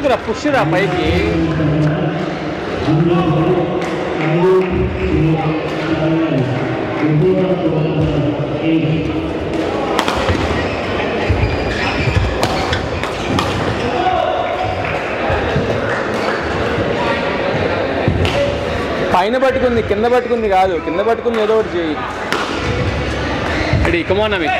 ఎందుకురా పుష్ రా పైకి. పైన పట్టుకుంది, కింద పట్టుకుంది కాదు, కింద పట్టుకుంది ఏదో ఒకటి చెయ్యి. రెడీ, కమ్ ఆన్ అవి.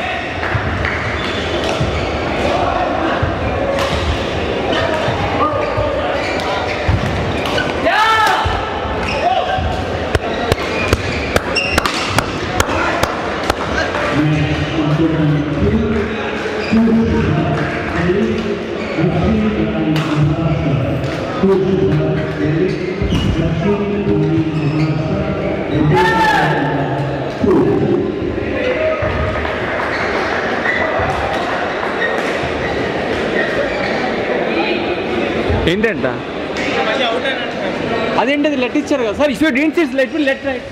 ఏంటంట అదేంటది లెట్ ఇచ్చారు కదా sir. If you didn't see let will let right.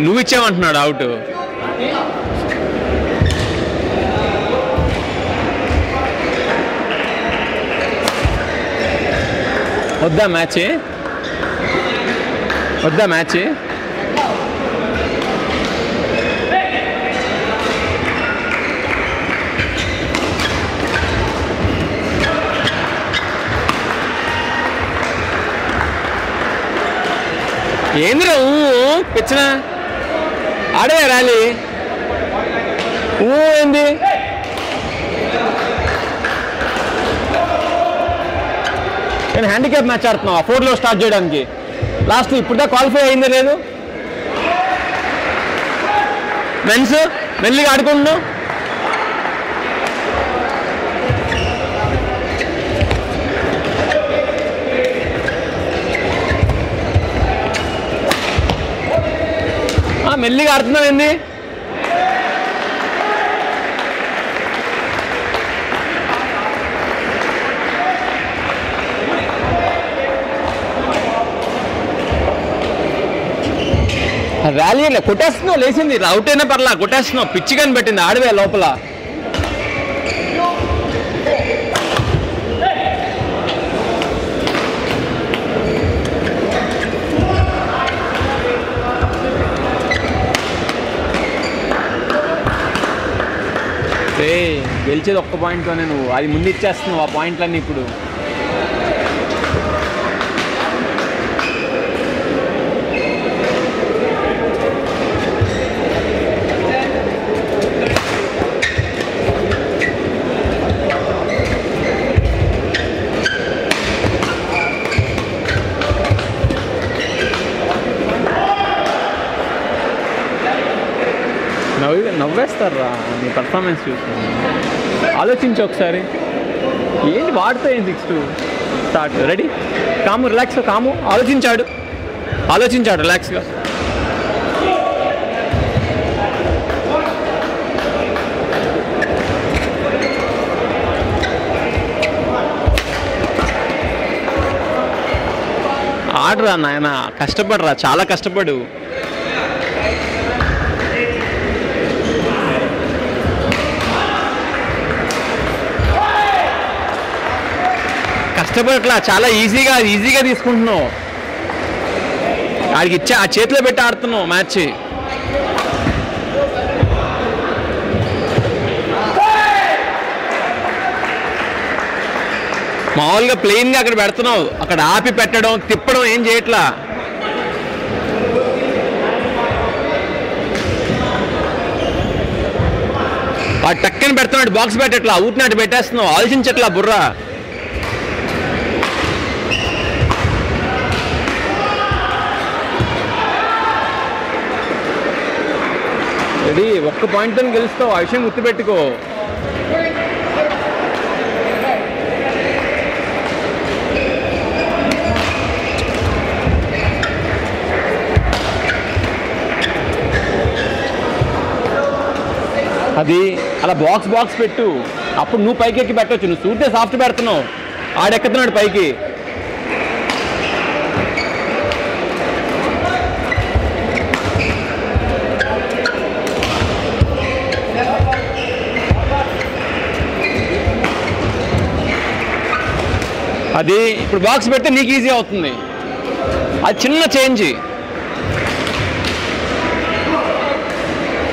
నువ్వు ఇచ్చావంటున్నాడు అవుట్. వద్దా మ్యాచ్, వద్దా మ్యాచ్. ఏందిరా పిచ్చిన ఆడే ర్యాలీ ఏంది. నేను హ్యాండిక్యాప్ మ్యాచ్ ఆడుతున్నావా 4లో స్టార్ట్ చేయడానికి? లాస్ట్ ఇప్పుడుదా క్వాలిఫై అయిందో లేదు. మెన్స్ మెల్లిగా ఆడుకుంటున్నావు. మెల్లిగా ఆడుతున్నావు ఏంది? ర్యాలీ అయినా కొట్టేస్తున్నావు, లేచింది అవుట్ అయినా పర్లా కొట్టేస్తున్నావు. పిచ్చి కానీ పెట్టింది ఆడవే లోపల. గెలిచేది ఒక్క పాయింట్తోనే, నువ్వు అది ముందు ఇచ్చేస్తున్నావు ఆ పాయింట్లన్నీ. ఇప్పుడు నవ్వేస్తారా నీ పర్ఫార్మెన్స్ చూసుకుని. ఆలోచించు ఒకసారి, ఏంటి వాడితే ఏంటి 6-2 స్టార్ట్. రెడీ, కాము, రిలాక్స్, కాము. ఆలోచించాడు రిలాక్స్గా. ఆడరా నాయన, కష్టపడరా, చాలా కష్టపడు. కష్టపడట్లా, చాలా ఈజీగా తీసుకుంటున్నావు. ఆడికి ఇచ్చా, ఆ చేతిలో పెట్టి ఆడుతున్నావు మ్యాచ్. మామూలుగా ప్లెయిన్గా అక్కడ పెడుతున్నావు, అక్కడ ఆపి పెట్టడం, తిప్పడం ఏం చేయట్లా. వాడు టక్కని పెడుతున్నాడు, బాక్స్ పెట్టట్లా, ఊటినాటి పెట్టేస్తున్నావు. ఆలోచించట్లా బుర్రా. రెడీ, ఒక్క పాయింట్తో గెలుస్తావు, ఆ విషయం గుర్తుపెట్టుకో. అది అలా బాక్స్ పెట్టు, అప్పుడు నువ్వు పైకి ఎక్కి పెట్టవచ్చు. నువ్వు చూస్తే సాఫ్ట్ పెడుతున్నావు, ఆడెక్కుతున్నాడు పైకి. అది ఇప్పుడు బాక్స్ పెడితే నీకు ఈజీ అవుతుంది. అది చిన్న చేంజ్.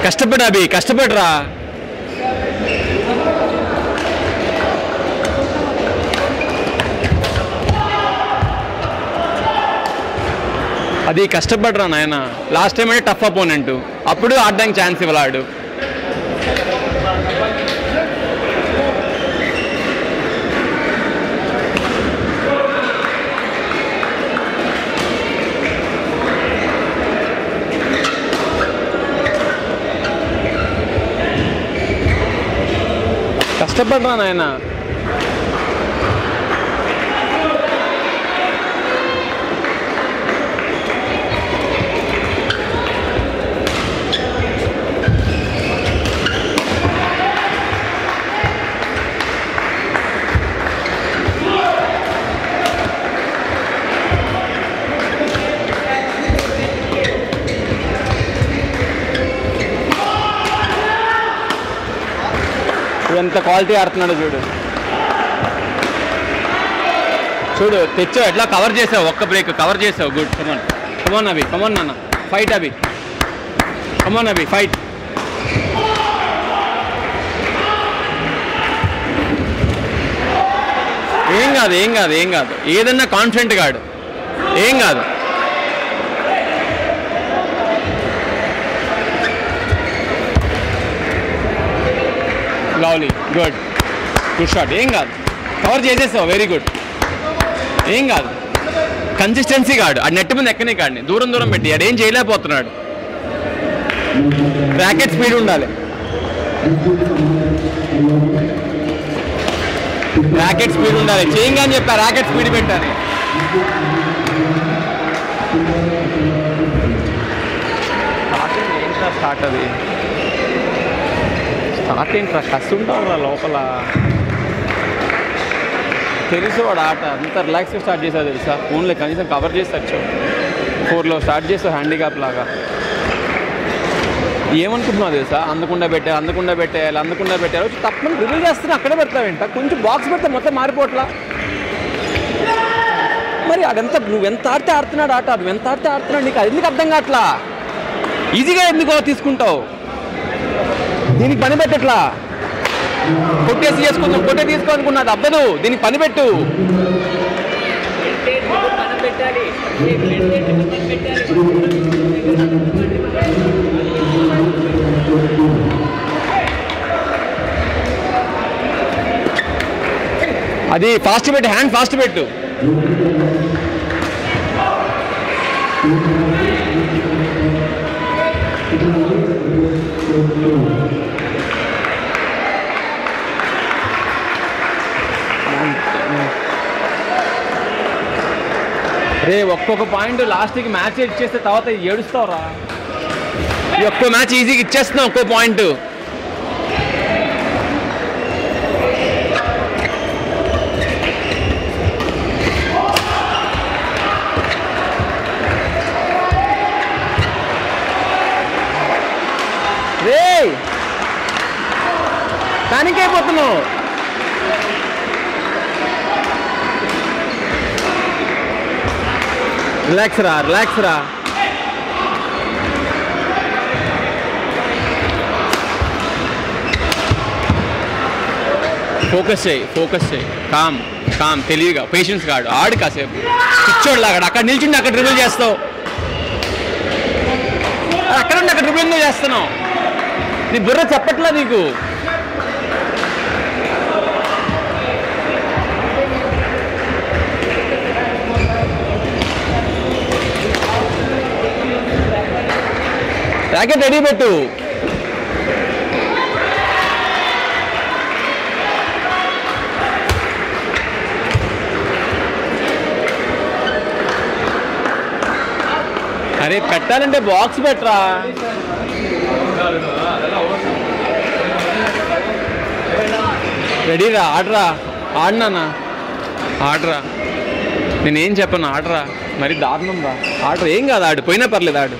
కష్టపడు అభి, కష్టపడరా. అది కష్టపడరా నాయన. లాస్ట్ టైం అంటే టఫ్ అపోనెంట్, అప్పుడు ఆడడానికి ఛాన్స్ ఇవ్వలాడు. కష్టపడరా నాయన. ఎంత క్వాలిటీ ఆడుతున్నాడో చూడు. చూడు తెచ్చావు, ఎట్లా కవర్ చేసావు, ఒక్క బ్రేక్ కవర్ చేసావు. గుడ్. కమాన్ కమాన్ అభి, కమాన్ నాన్న, ఫైట్ అభి, కమాన్ అభి, ఫైట్. ఏం కాదు, ఏం కాదు, ఏం కాదు. ఏదన్నా కాన్ఫిడెంట్ గాడు, ఏం కాదు. Lovely, good, good shot. ఏం కాదు, కవర్ చేసేస్తావు, వెరీ గుడ్. ఏం కాదు. కన్సిస్టెన్సీ కాడు, ఆ నెట్ మీద ఎక్కనే కాడిని దూరం దూరం పెట్టి ఆడు ఏం చేయలేకపోతున్నాడు. ర్యాకెట్ స్పీడ్ ఉండాలి, ర్యాకెట్ స్పీడ్ ఉండాలి. చేయంగా అని చెప్పా, ర్యాకెట్ స్పీడ్ పెట్టాలి. ఏంట్రా స్టార్ట్, అది స్టార్ట్ ఏంట్రా, కస్తుంటావురా లోపల. తెలుసు వాడు ఆట అంత రిలాక్స్గా స్టార్ట్ చేసావు తెలుసా. ఫోన్లో కనీసం కవర్ చేసి వచ్చావు, 4లో స్టార్ట్ చేసావు హ్యాండిక్యాప్ లాగా. ఏమనుకుంటున్నావు తెలుసా, అందకుండా పెట్టేయాలి, అందకుండా పెట్టేయాలి. వచ్చి తప్పని రివ్యూ చేస్తున్నా, అక్కడే పెడతావేంట. కొంచెం బాక్స్ పెడితే మొత్తం మారిపోవట్లా. మరి అదంతా నువ్వెంత ఆడితే ఆడుతున్నాడు ఆట, నువ్వెంత ఆడితే ఆడుతున్నాడు, నీకు అది ఎందుకు అర్థం కావట్లా? ఈజీగా ఎందుకో తీసుకుంటావు, దీనికి పని పెట్టట్లా. కొట్టేసి చేసుకుందాం, కొట్టే తీసుకోనుకున్నది అవ్వదు, దీనికి పని పెట్టు. అది ఫాస్ట్ పెట్టు, హ్యాండ్ ఫాస్ట్ పెట్టు. రే ఒక్కొక్క పాయింట్ లాస్ట్కి మ్యాచ్ ఇచ్చేస్తే తర్వాత ఏడుస్తావురా. ఈ ఒక్కో మ్యాచ్ ఈజీగా ఇచ్చేస్తున్నావు, ఒక్కో పాయింట్. రే పానిక్ అయిపోతున్నావు. రిలాక్స్ రా, రిలాక్స్ రా. ఫోకస్ చేయి, కామ్ కామ్, తెలివిగా, పేషెన్స్ కాడు. ఆడు కాసేపు పిచ్చోడ్లాగాడు, అక్కడ నిల్చుండి అక్కడ డ్రిబుల్ చేస్తావు, అక్కడ ఉండి అక్కడ డ్రిబుల్ చేస్తున్నావు. నీ బుర్ర చెప్పట్లా నీకు. ర్యాకెట్ రెడీ పెట్టు. అరే పెట్టాలంటే బాక్స్ పెట్టరా. రెడీరా, ఆడరా, ఆడినానా, ఆడరా. నేనేం చెప్పను, ఆడరా. మరి దారుణం రా, ఆడరా. ఏం కాదు, ఆడు పోయినా పర్లేదు, ఆడు.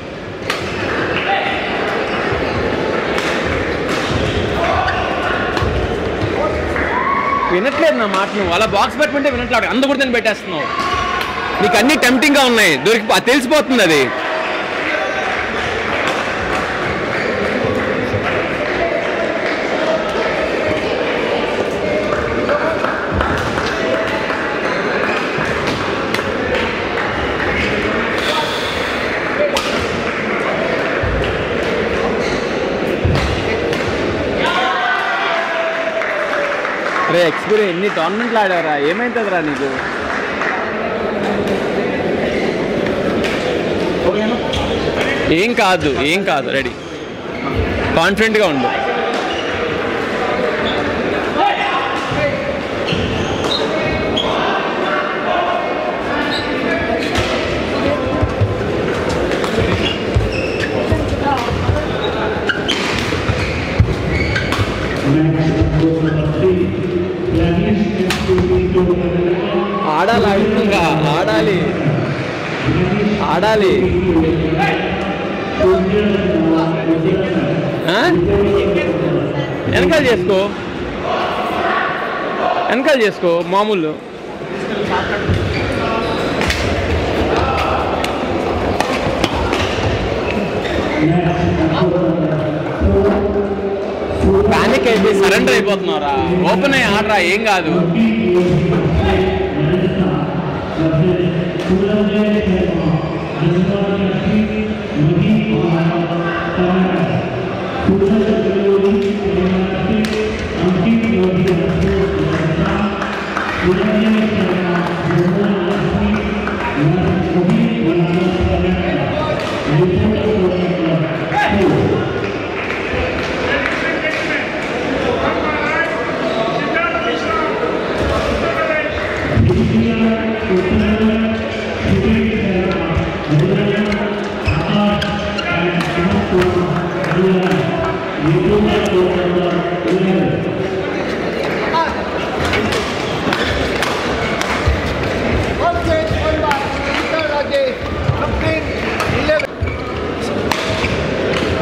వినట్లేదు నా మాట నువ్వు. అలా బాక్స్ పెట్టమంటే వినట్లేదు, అంత కూడా నేను పెట్టేస్తున్నావు. నీకు అన్నీ టెంప్టింగ్గా ఉన్నాయి, తెలిసిపోతుంది అది. రే ఎక్స్పీరియన్స్ ఎన్ని టోర్నమెంట్లు ఆడారా, ఏమైతుందిరా నీకు? ఏం కాదు, ఏం కాదు, రెడీ, కాన్ఫిడెంట్గా ఉండు. ఆడాలి, అడుగుతుందా? ఆడాలి, ఆడాలి. వెనకాల చేసుకో, వెనకాల చేసుకో మామూలు. ప్యానిక్ అయిపోయి సరెండర్ అయిపోతున్నారా? ఓపెన్ అయ్యి ఆడరా, ఏం కాదు.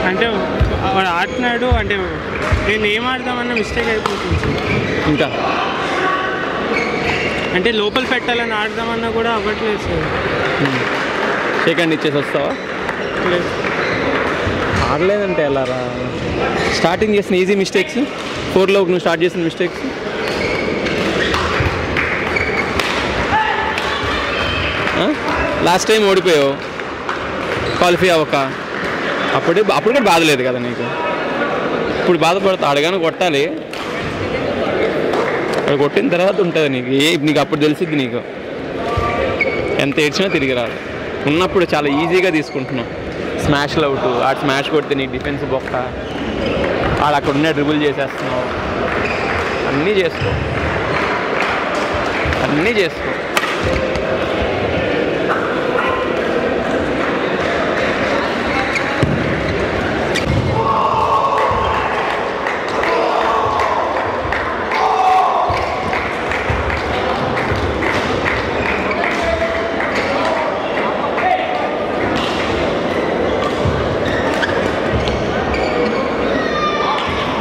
అంటే వాడు ఆడుతున్నాడు అంటే నేను ఏం ఆడదామన్న మిస్టేక్ అయిపోతుంది. ఇంకా అంటే లోపల పెట్టాలని ఆడదామన్నా కూడా అవ్వట్లేదు సార్. సెకండ్ ఇచ్చేసి వస్తావా? లేదు, ఆడలేదంటే ఎలా రా? స్టార్టింగ్ చేసిన ఈజీ మిస్టేక్స్, 4లో నువ్వు స్టార్ట్ చేసిన మిస్టేక్స్. లాస్ట్ టైం ఓడిపోయావు క్వాలిఫై అవ్వక, అప్పుడు కూడా బాధలేదు కదా నీకు. ఇప్పుడు బాధపడతా, అడగానే కొట్టాలి. అక్కడ కొట్టిన తర్వాత ఉంటుంది నీకు అప్పుడు తెలిసిద్ది నీకు. ఎంత ఏడ్చినా తిరిగి రాదు. ఉన్నప్పుడు చాలా ఈజీగా తీసుకుంటున్నావు. స్మాష్లు అవుట్, ఆడు స్మాష్ కొడితే నీకు డిఫెన్స్ బొక్క, ఆడు అక్కడ ఉన్న డ్రిబుల్ చేసేస్తున్నావు. అన్నీ చేసుకో, అన్నీ చేసుకో.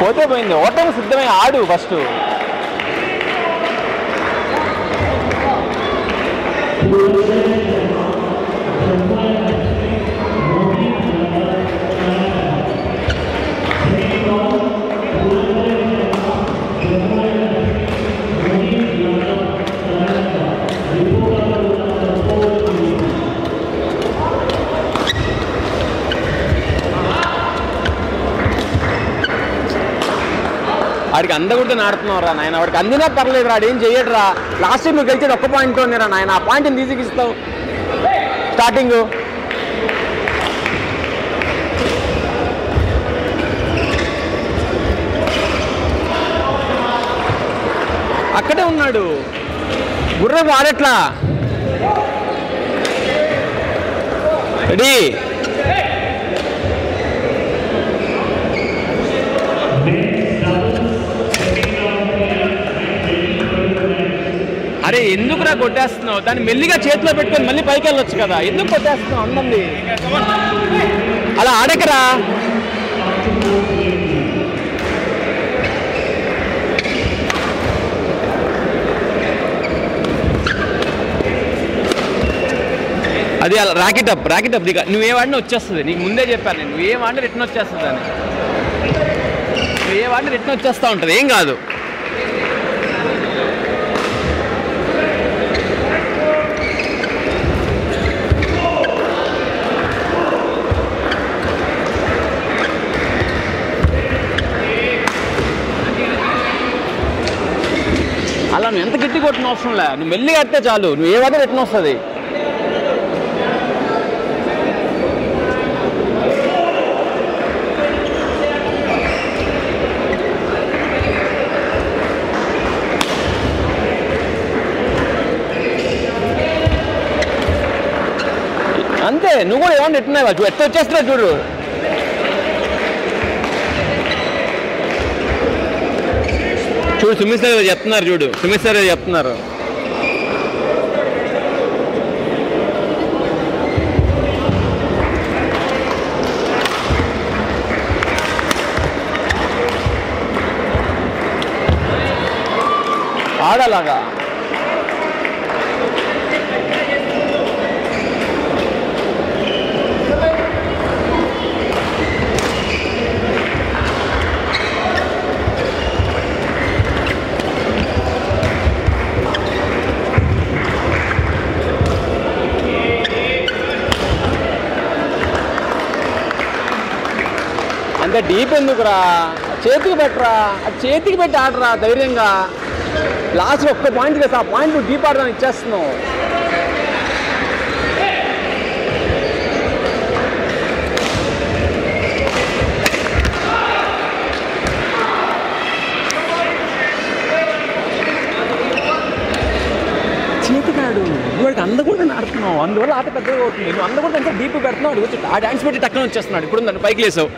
పోతే పోయింది, ఓటమి సిద్ధమై ఆడు ఫస్ట్. వాడికి అందకూడదు ఆడుతున్నావు రా నాయన. వాడికి అందినా పర్లేదు రా, ఏం చెయ్యడు రా. లాస్ట్ టైం నువ్వు గెలిచేది ఒక్క పాయింట్తోనే రా నాయన. ఆ పాయింట్ని ఈజీగా ఇస్తావు. స్టార్టింగ్ అక్కడే ఉన్నాడు, గుర్రం వాడట్లా. రెడీ, అరే ఎందుకురా కొట్టేస్తున్నావు? దాన్ని మెల్లిగా చేతిలో పెట్టుకొని మళ్ళీ పైకి వెళ్ళొచ్చు కదా, ఎందుకు కొట్టేస్తున్నావు? అందండి అలా ఆడకరా. అది అలా ర్యాకెట్ అప్ దిగ నువ్వే వాడిని వచ్చేస్తుంది. నీకు ముందే చెప్పాను నేను, నువ్వే వాడిని రిటర్న్ వచ్చేస్తుంది అని. నువ్వే వాడిని రిటర్న్ వచ్చేస్తూ ఉంటుంది, ఏం కాదు. అలా నువ్వు ఎంత గట్టి కొట్టిన అవసరం లే, నువ్వు మెల్లి కడితే చాలు, నువ్వు ఏ వాడిని రిటర్న్ వస్తుంది. అంతే, నువ్వు కూడా ఏమన్నా రిటర్న్ అయ్యా, ఎట్లా వచ్చేస్తున్నావు చూడు. సుమిత్ సార్ చెప్తున్నారు చూడు, సుమిత్ సార్ చెప్తున్నారు. ఆడలాగా అంత డీప్ ఎందుకురా, చేతికి పెట్టరా, అది చేతికి పెట్టి ఆడరా ధైర్యంగా. లాస్ట్ ఒక్క పాయింట్ కదా, ఆ పాయింట్ నువ్వు డీప్ ఆడడానికి ఇచ్చేస్తున్నావు. చేతికాడు వాడికి అందకుండా ఆడుతున్నావు, అందువల్ల ఆట పెద్దగా అవుతుంది. నువ్వు అందకుండా అంటే డీప్ పెడుతున్నావు, వచ్చి ఆ డాన్స్ పెట్టి టక్కన వచ్చేస్తున్నాడు. ఇప్పుడు నన్ను పైకి లేసావు,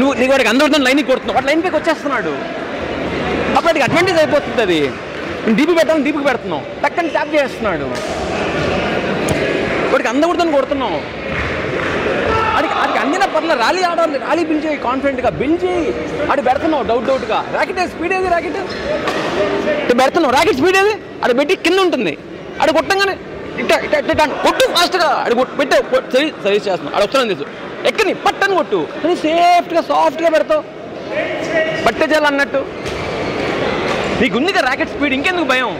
నీకు వాడికి అందకుండా లైన్కి కొడుతున్నావు, వాడు లైన్ పైకి వచ్చేస్తున్నాడు. అప్పుడు వాడికి అడ్వాంటేజ్ అయిపోతుంది. అది డీపీ పెట్టాలని డీపీకి పెడుతున్నావు, టక్కని ట్యాప్ చేస్తున్నాడు. వాడికి అందకూడదు కొడుతున్నావు. ఆడికి అందిన పర్ల ర్యాలీ ఆడాలి, ర్యాలీ బిల్డ్ చేయి, కాన్ఫిడెంట్గా బిల్డ్ చేయి. ఆడు పెడుతున్నావు డౌట్గా. ర్యాకెట్ స్పీడ్ ఏది, ర్యాకెట్ పెడుతున్నావు, ర్యాకెట్ స్పీడ్ ఏది, ఆడ పెట్టి కింద ఉంటుంది. ఆడు కొట్టంగానే ఇట్ట ఇట్ట ఇట్ట కొట్టు ఫాస్ట్గా. ఆడు పెట్టే సర్వీస్ చేస్తున్నావు, ఆడు వస్తున్నాను తెలుసు, ఎక్కని పట్టని కొట్టు, కానీ సేఫ్ట్గా సాఫ్ట్గా పెడతావు, పట్టే చేయాలన్నట్టు. నీకు ఉందిగా ర్యాకెట్ స్పీడ్, ఇంకెందుకు భయం?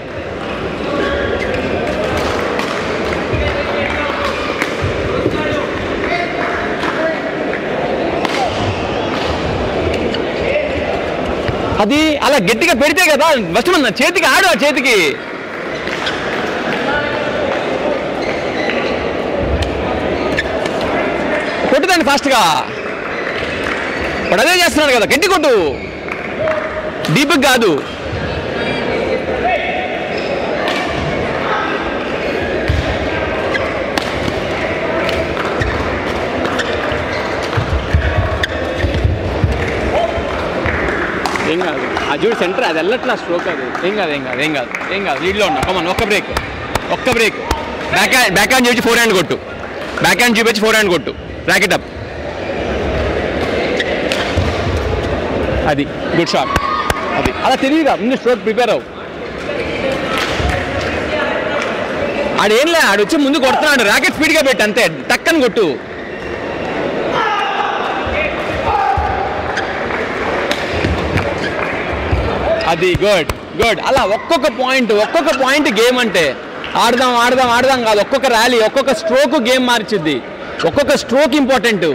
అది అలా గట్టిగా పెడితే కదా ఫస్ట్ మన చేతికి ఆడు, ఆ చేతికి కొట్టుదాన్ని ఫాస్ట్గా. ఇప్పుడు అదే చేస్తున్నాడు కదా, గట్టి కొట్టు, డీప్కి కాదు. ఏం కాదు, ఆ చూడు సెంటర్ అది వెళ్ళట్లా, స్ట్రోక్ అది. ఏం కాదు లీడ్లో ఉన్నా. కమన్, ఒక్క బ్రేక్ బ్యాక్ హ్యాండ్ చూపించి ఫోర్ హ్యాండ్ కొట్టు, బ్యాక్ హ్యాండ్ చూపించి ఫోర్ హ్యాండ్ కొట్టు, ర్యాకెట్ అప్. అది గుడ్ షాట్. అది అలా తెలియదుగా, ముందు స్ట్రోక్ ప్రిపేర్ అవ్వు. ఆడేంలే, ఆడు వచ్చి ముందు కొడుతున్నాడు, ర్యాకెట్ స్పీడ్గా పెట్టి అంతే, టక్కని కొట్టు. అది గుడ్. అలా ఒక్కొక్క పాయింట్ గేమ్ అంటే ఆడదాం కాదు. ఒక్కొక్క ర్యాలీ, ఒక్కొక్క స్ట్రోక్ గేమ్ మార్చిద్ది, ఒక్కొక్క స్ట్రోక్ ఇంపార్టెంట్.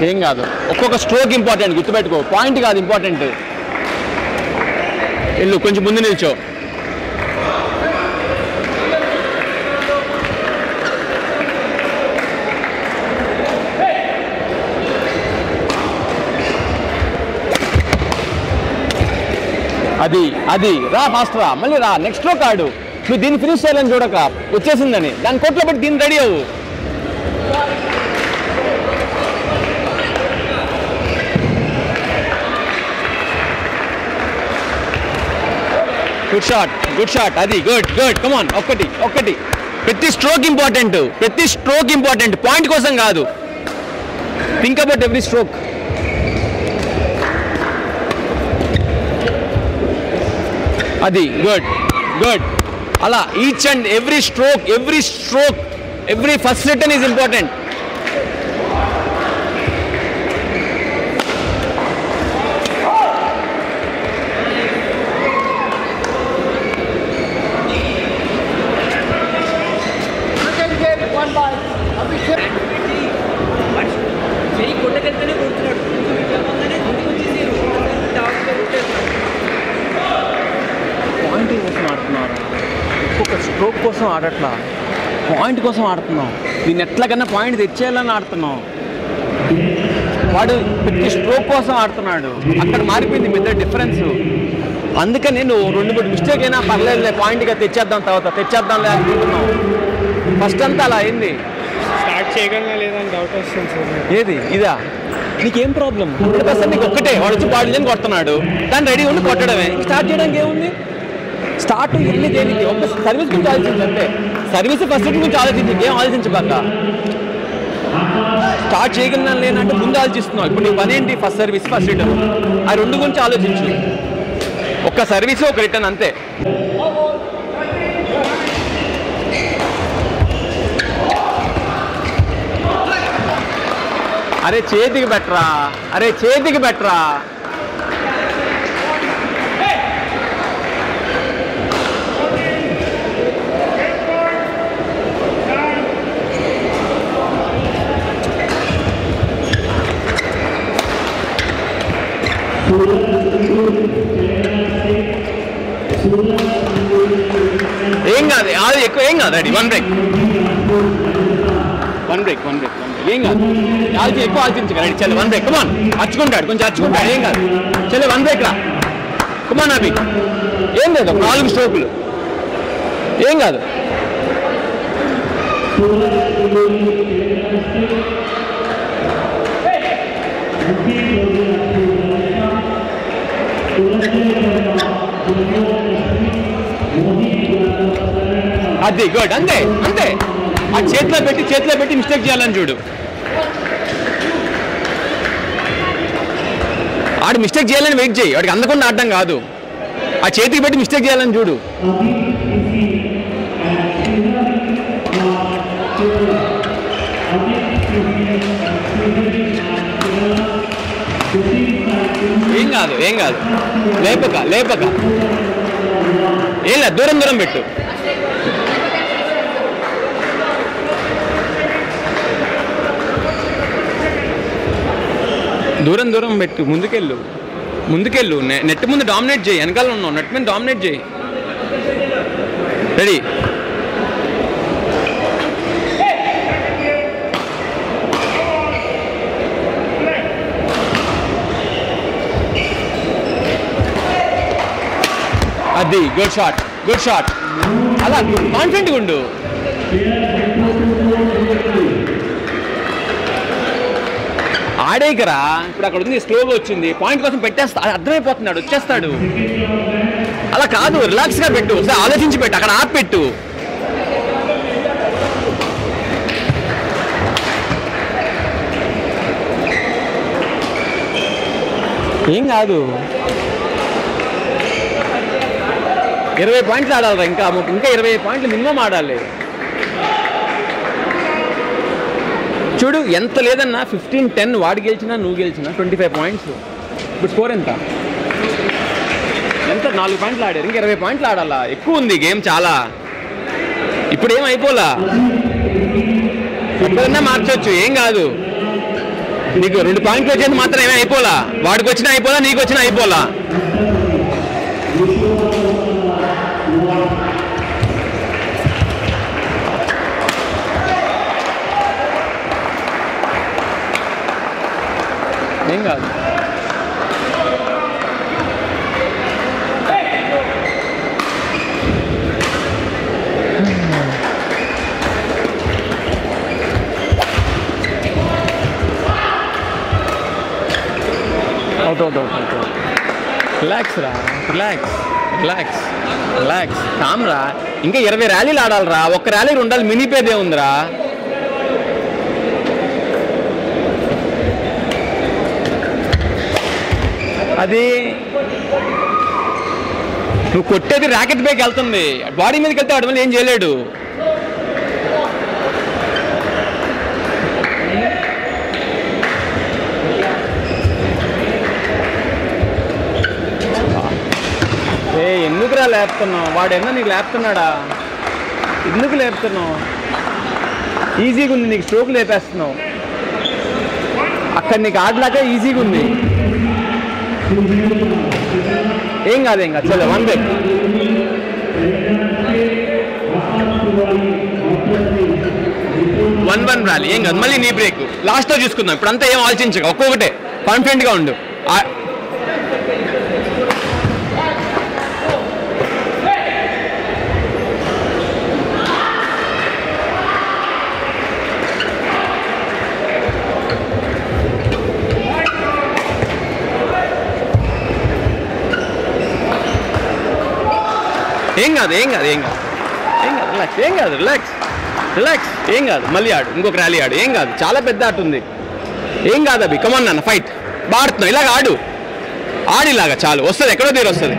ఏం కాదు, ఒక్కొక్క స్ట్రోక్ ఇంపార్టెంట్, గుర్తుపెట్టుకో. పాయింట్ కాదు ఇంపార్టెంట్. వెళ్ళు, కొంచెం ముందు నిల్చో. అది రా, ఫాస్ట్ రా, మళ్ళీ రా, నెక్స్ట్ స్ట్రోక్ ఆడు. నువ్వు దీన్ని ఫినిష్ చేయాలని చూడక, వచ్చేసిందని దాని కోట్లో పెట్టి దీన్ని రెడీ అవ్వు. Good shot. అది గుడ్. కమాన్, ఒక్కటి. ప్రతి స్ట్రోక్ ఇంపార్టెంట్, పాయింట్ కోసం కాదు. Think about every stroke. అది గుడ్ గుడ్. అలా each and every stroke every first return is important. Point కోసం ఆడుతున్నారా? ఒక్కొక్క స్ట్రోక్ కోసం ఆడట్లా, పాయింట్ కోసం ఆడుతున్నాం. దీన్ని ఎట్లాగన్నా పాయింట్ తెచ్చేయాలని ఆడుతున్నాం. వాడు ప్రతి స్ట్రోక్ కోసం ఆడుతున్నాడు. అక్కడ మారిపోయింది పెద్ద డిఫరెన్స్. అందుకని నువ్వు 2-3 మిస్టేక్ అయినా పర్లేదులే, పాయింట్గా తెచ్చేద్దాంలే అనుకుంటున్నాం. ఫస్ట్ అంతా అలా అయింది. స్టార్ట్ చేయగలనా లేదని డౌట్ వస్తుంది సార్. ఏది ఇదా? నీకేం ప్రాబ్లం? 100% నీకు ఒక్కటే, వాడు వచ్చి బాడీని కొడుతున్నాడు, దాన్ని రెడీ ఉండి కొట్టడమే. స్టార్ట్ చేయడానికి ఏముంది? స్టార్ట్ ఇవన్నీ దేనికి? ఒక సర్వీస్ గురించి ఆలోచించు అంతే. సర్వీస్ ఫస్ట్ గురించి ఆలోచించి ఏం ఆలోచించబాక. స్టార్ట్ చేయగలనా లేనంటే ముందు ఆలోచిస్తున్నావు. ఇప్పుడు నీ పని ఏంటి? ఫస్ట్ సర్వీస్ ఫస్ట్ రిటర్న్, ఆ 2 గురించి ఆలోచించు. ఒక్క సర్వీస్ ఒక రిటర్న్ అంతే. అరే చేతికి బెటరా. ఏం కాదు, అది ఎక్కువ ఏం కాదు. రెడీ, వన్ బ్రేక్ ఏం కాదు. ఆలోచి ఎక్కువ ఆలోచించగా. రెడీ చల్, 1 బ్రేక్. కమాన్, కొంచెం అచ్చుకుంటాడు, ఏం కాదు. చల్ 1 బ్రేక్ రా. కమాన్ అభి, ఏం లేదు, 4 స్ట్రోకులు, ఏం కాదు. అది గుడ్, అంతే. ఆ చేతిలో పెట్టి మిస్టేక్ చేయాలని చూడు. ఆడు మిస్టేక్ చేయాలని వెయిట్ చేయి, వాడికి అందకుండా ఆడడం కాదు. ఆ చేతికి పెట్టి మిస్టేక్ చేయాలని చూడు. ఏం కాదు. లేపక ఏం లేదు, దూరం పెట్టు. దూరం పెట్టు. ముందుకెళ్ళు. నెట్ ముందు డామినేట్ చేయి. వెనకాల ఉన్నావు, నెట్ మీద డామినేట్ చేయి. రెడీ. అది గుడ్ షాట్. అలా కాన్ఫిడెంట్గా ఉండు. ఆడేకరా. ఇప్పుడు అక్కడ ఉంది, స్లోగా వచ్చింది, పాయింట్ కోసం పెట్టేస్తా, అర్థమైపోతున్నాడు, వచ్చేస్తాడు. అలా కాదు, రిలాక్స్గా పెట్టు, ఒకసారి ఆలోచించి పెట్టు, అక్కడ ఆపి పెట్టు. ఏం కాదు. 20 పాయింట్లు ఆడాలిరా. ఇంకా 20 పాయింట్లు మినిమం ఆడాలి. చూడు, ఎంత లేదన్నా 15-10 వాడు గెలిచినా నువ్వు గెలిచినా 25 పాయింట్స్. ఇప్పుడు స్కోర్ ఎంత? 4 పాయింట్లు ఆడారు, ఇంకా 20 పాయింట్లు ఆడాలా. ఎక్కువ ఉంది గేమ్ చాలా. ఇప్పుడు ఏం అయిపోలా, ఎప్పుడన్నా మార్చొచ్చు, ఏం కాదు. నీకు 2 పాయింట్లు వచ్చేది మాత్రం ఏమీ అయిపోలా. వాడికి వచ్చినా అయిపోలా, నీకు వచ్చినా అయిపోలా. ఏం కాదు. రిలాక్స్ కామ్రా. ఇంకా 20 ర్యాలీలు ఆడాలరా. ఒక్క ర్యాలీ 2 ర్యాలీ మినీ పేదే ఉందిరా. అది నువ్వు కొట్టేది ర్యాకెట్ బ్యాక్ వెళ్తుంది, బాడీ మీదకి వెళ్తే వాడి మళ్ళీ ఏం చేయలేడు. ఎందుకురా లేపుతున్నావు? వాడేమో నీకు లేపుతున్నాడా? ఎందుకు లేపుతున్నావు? ఈజీగా ఉంది నీకు, స్ట్రోక్ లేపేస్తున్నావు. అక్కడ నీకు ఆడలాగా ఈజీగా ఉంది. ఏం కాదు చలో 1 బ్రేక్. వన్ రాలి ఏం కాదు, మళ్ళీ నీ బ్రేక్ లాస్ట్లో చూసుకుందాం. ఇప్పుడు అంతా ఏం ఆలోచించక, ఒక్కొక్కటే కాన్ఫిడెంట్గా ఉండు. ఏం కాదు రిలాక్స్ ఏం కాదు. మళ్ళీ ఆడు, ఇంకొక ర్యాలీ ఆడు, ఏం కాదు. చాలా పెద్ద ఆట ఉంది, ఏం కాదు. అభి కమాన్ నాన్న, ఫైట్ బాగా ఆడుతున్నావు. ఇలాగ ఆడిలాగా చాలు, వస్తుంది, ఎక్కడో తీరు వస్తుంది.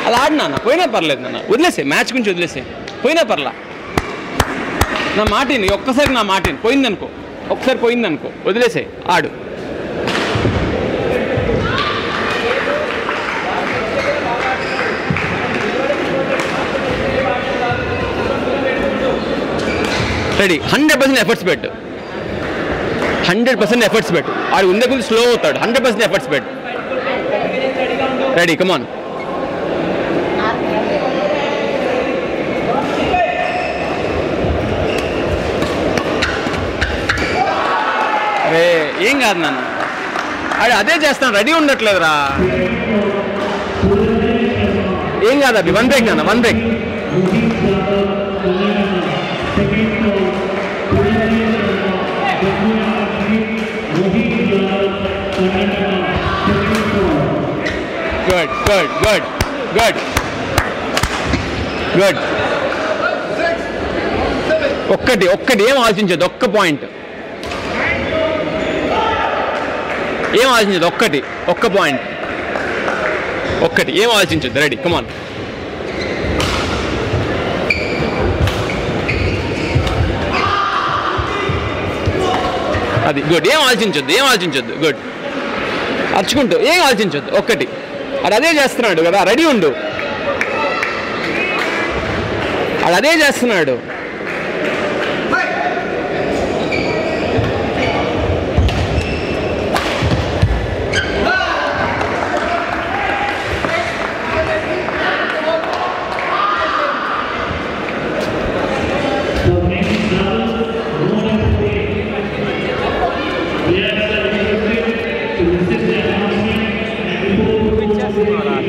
అలా ఆడినా పోయినా పర్లేదు నాన్న, వదిలేసే, మ్యాచ్ గురించి వదిలేసే, పోయినా పర్లా. నా మాటిని ఒక్కసారి, నా మాటిని పోయిందనుకో, ఒకసారి పోయిందనుకో వదిలేసే, ఆడు. రెడీ, 100% ఎఫర్ట్స్ పెట్టు, 100% ఎఫర్ట్స్ పెట్టు. ఆడు ఉండే కొద్ది స్లో అవుతాడు, 100% ఎఫర్ట్స్ పెట్టు. రెడీ, కమాన్. అరే ఏం కాదు నాన్న, ఆడు అదే చేస్తాను, రెడీ ఉండట్లేదురా. ఏం కాదు అభి, 1 బ్రేక్ నాన్న, 1 బ్రేక్. గుడ్ ఒక్కటి ఏం ఆలోచించదు, ఒక్క పాయింట్ ఏం ఆలోచించదు, ఒక్క పాయింట్, ఏం ఆలోచించదు. రెడీ, కమాన్. అది గుడ్, ఏం ఆలోచించొద్దు, గుడ్. అర్చుకుంటూ ఏం ఆలోచించొద్దు, ఒక్కటి. అది అదే చేస్తున్నాడు కదా, రెడీ ఉండు. అది అదే చేస్తున్నాడు.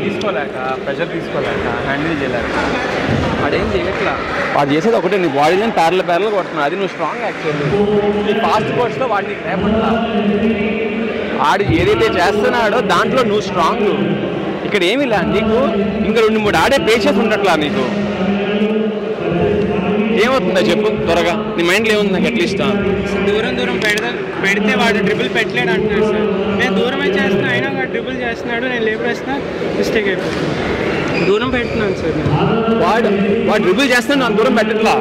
తీసుకోలేక, ప్రెషర్ తీసుకోలేక, హ్యాండిల్ చేయలేక వాడేం చేయట్లా. వాడు చేసేది ఒకటే, నీ బాడీ నేను ప్యారల్ కొడుతున్నాడు, అది నువ్వు స్ట్రాంగ్. యాక్చువల్లీ నీ ఫాస్ట్ కోర్స్లో వాడిని రేపట్లా. ఆడు ఏదైతే చేస్తున్నాడో దాంట్లో నువ్వు స్ట్రాంగ్. ఇక్కడ ఏమి లే, నీకు ఇంకా 2-3 ఆడే పేషెన్స్ ఉండట్లా. నీకు ఏమవుతుందో చెప్పు త్వరగా, నీ మైండ్లో ఏముంది? నాకు అట్లీస్ట్ దూరం పెడితే వాడు డ్రిబుల్ పెట్టలేడు అంటున్నాడు సార్. నేను దూరమే చేస్తున్నా, అయినా వాడు డ్రిబుల్ చేస్తున్నాడు, నేను లేపేస్తున్నా, మిస్టేక్ అయిపోతుంది. దూరం పెడుతున్నాను సార్. వాడు డ్రిబుల్ చేస్తున్నాడు, నాకు దూరం పెట్టట్లా.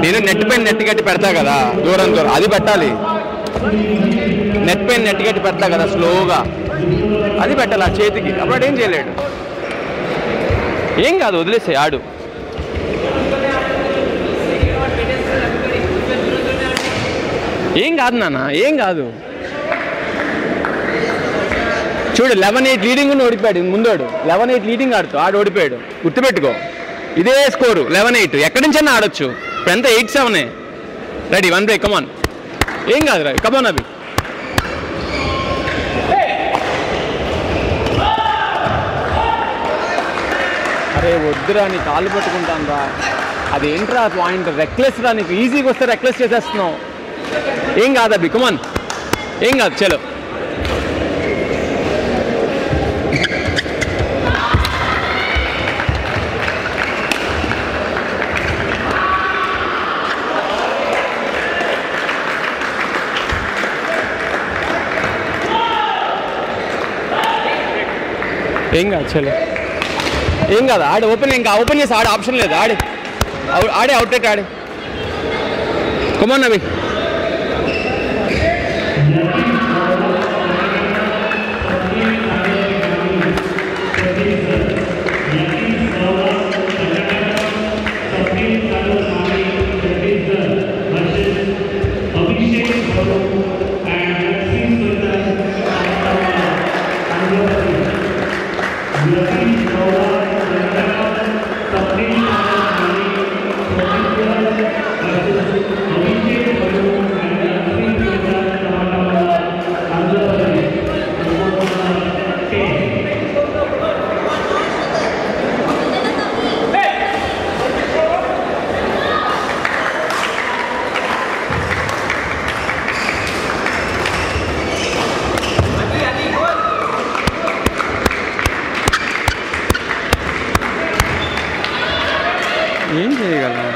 నేను నెట్ పైన నెట్ కట్టి పెడతా కదా, దూరం అది పెట్టాలి. నెట్ పైన నెట్ కట్టి పెడతా కదా స్లోగా, అది పెట్టాలి ఆ చేతికి. అప్పుడు ఏం చేయలేడు. ఏం కాదు, వదిలేసే, ఆడు. ఏం కాదు నాన్న, ఏం కాదు. చూడు 11-8 లీడింగ్ ఓడిపోయాడు ముందోడు. 11-8 లీడింగ్ ఆడుతూ ఆడు ఓడిపోయాడు, గుర్తుపెట్టుకో. ఇదే స్కోరు 11-8. ఎక్కడి నుంచైనా ఆడొచ్చు. ఇప్పుడు ఎంత 8-7. Ready 1 break. కమాన్. ఏం కాదు రా. కమాన్ అభి. అరే వద్దురా, నీ కాళ్ళు పట్టుకుంటాను రా. అదేంట్రా పాయింట్? రెక్లెస్ రా. నీకు ఈజీగా వస్తే రెక్లెస్ చేసేస్తున్నావు. ఏం కాదు అభి. కమాన్. ఏం కాదు. చలో. ఏం కాదు. చలో. ఏం కాదు. ఆడి ఓపెన్. ఇంకా ఓపెన్ చేసి ఆడే ఆప్షన్ లేదు. ఆడే అవుట్లెట్ ఆడే. కమాన్ అభి. ఏం చేయగలం?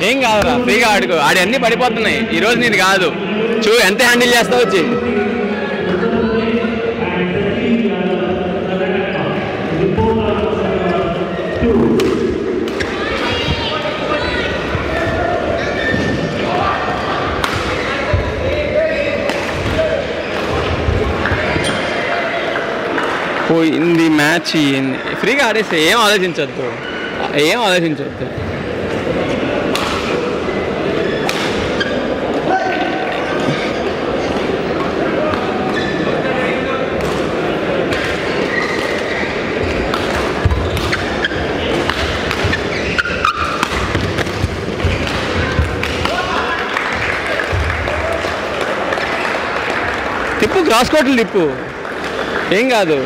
ఏం కాదురా, ఫ్రీగా ఆడుకో. ఆడి అన్నీ పడిపోతున్నాయి. ఈరోజు నీది కాదు. ఎంత హ్యాండిల్ చేస్తావు వచ్చి. పోయింది మ్యాచ్. ఫ్రీగా ఆడేస్తే ఏం ఆలోచించొద్దు. తిప్పు, క్రాస్ కోట్లు తిప్పు. ఏం కాదు.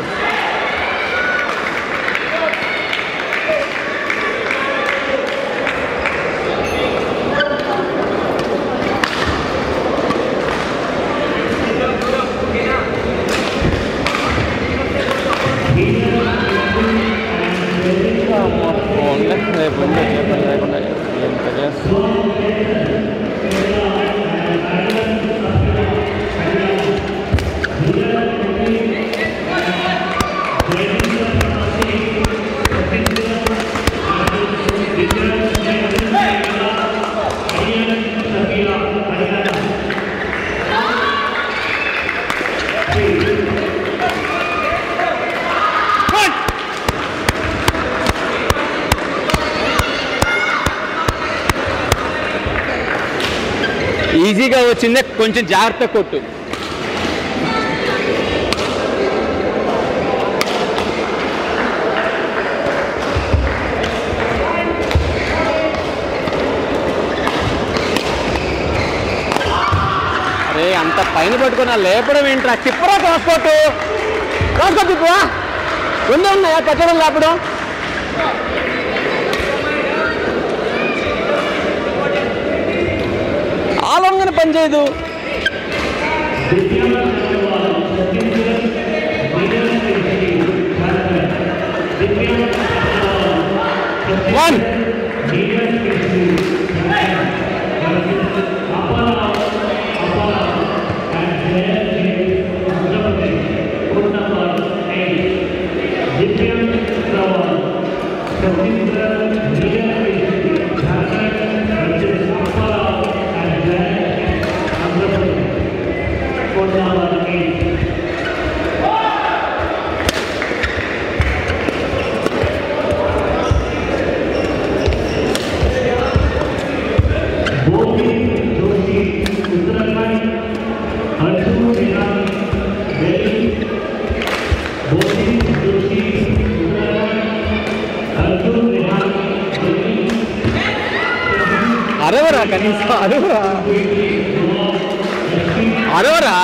ఈజీగా వచ్చిందే, కొంచెం జాగ్రత్త కొట్టు. అరే అంత పైన పట్టుకున్నా లేపడం ఏంట్రా? తిప్పరా ట్రాన్స్పోర్ట్ తిప్పువా. ఉండే ఉన్నాయా కట్టడం లేపడం? ఆలంగానే పనిచేయదు. వన్ అరవరా కనీసం అరవరా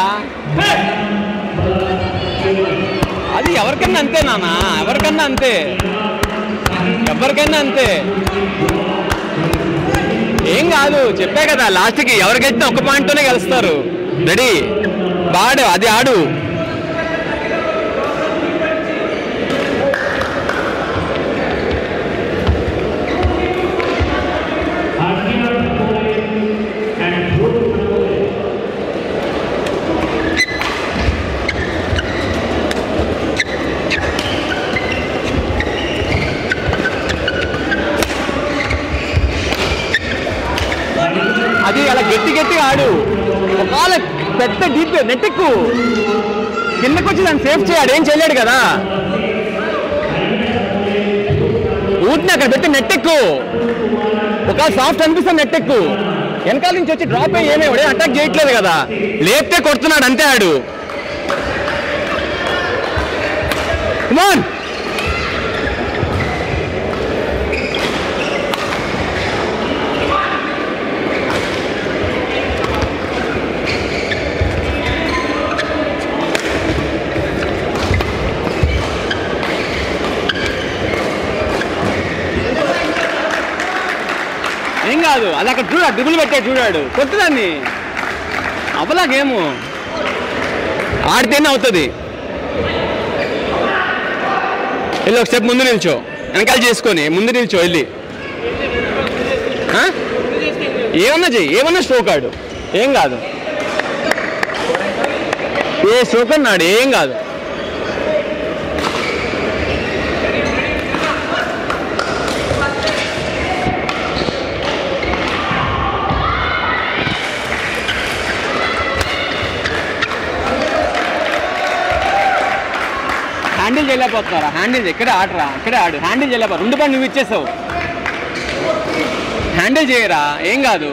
అది ఎవరికన్నా అంతే నాన్న, ఎవరికన్నా అంతే, ఎవరికైనా అంతే. ఏం కాదు, చెప్పే కదా లాస్ట్కి ఎవరికైతే ఒక పాయింట్తోనే గెలుస్తారు. రెడీ, బాడు అది ఆడు. అది అలా గట్టి ఆడు. ఒకవేళ పెద్ద డీప్ నెట్ ఎక్కువ కిందకు వచ్చి దాన్ని సేఫ్ చేయాడు, ఏం చేయలేడు కదా. ఊటిని అక్కడ పెట్టి నెట్ ఎక్కువ, ఒకవేళ సాఫ్ట్ అనిపిస్తే నెట్ ఎక్కువ. వెనకాల నుంచి వచ్చి డ్రాప్ అయ్యి ఏమేవాడు, అటాక్ చేయట్లేదు కదా, లేపితే కొడుతున్నాడు అంతే ఆడు. కమాన్ ఏం కాదు. అది అక్కడ చూడ డ్రిబుల్ పెట్టే చూడాడు, కొట్టుదాన్ని అవలా గేము ఆడితేనే అవుతుంది. వెళ్ళి ఒక స్టెప్ ముందు నిల్చో, వెనకాల చేసుకొని ముందు నిల్చో వెళ్ళి. ఏమన్నా చెయ్యి, ఏమన్నా స్ట్రోక్ ఆడు, ఏం కాదు. ఏ స్ట్రోక్ అన్నాడు, ఏం కాదు. హ్యాండిల్ చేయలేకపోతున్నారా? హ్యాండిల్ ఇక్కడే ఆడరా, ఇక్కడే ఆడు. హ్యాండిల్ చేయలేకపోతే 2 పని నువ్వు ఇచ్చేసావు. హ్యాండిల్ చేయరా, ఏం కాదు.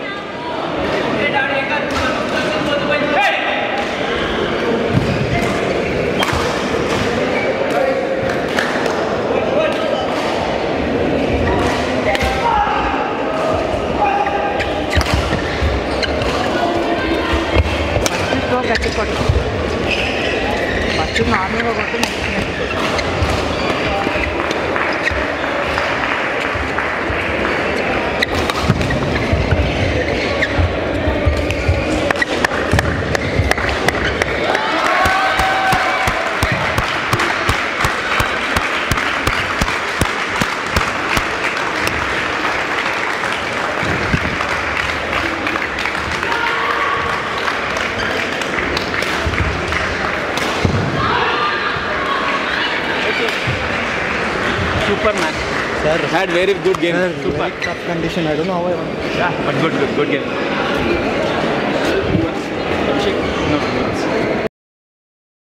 నార్మల్గా కొట్టి Super man. Sir, had very good game. Sir, super. Tough condition. I don't know how I won. Yeah, but good game.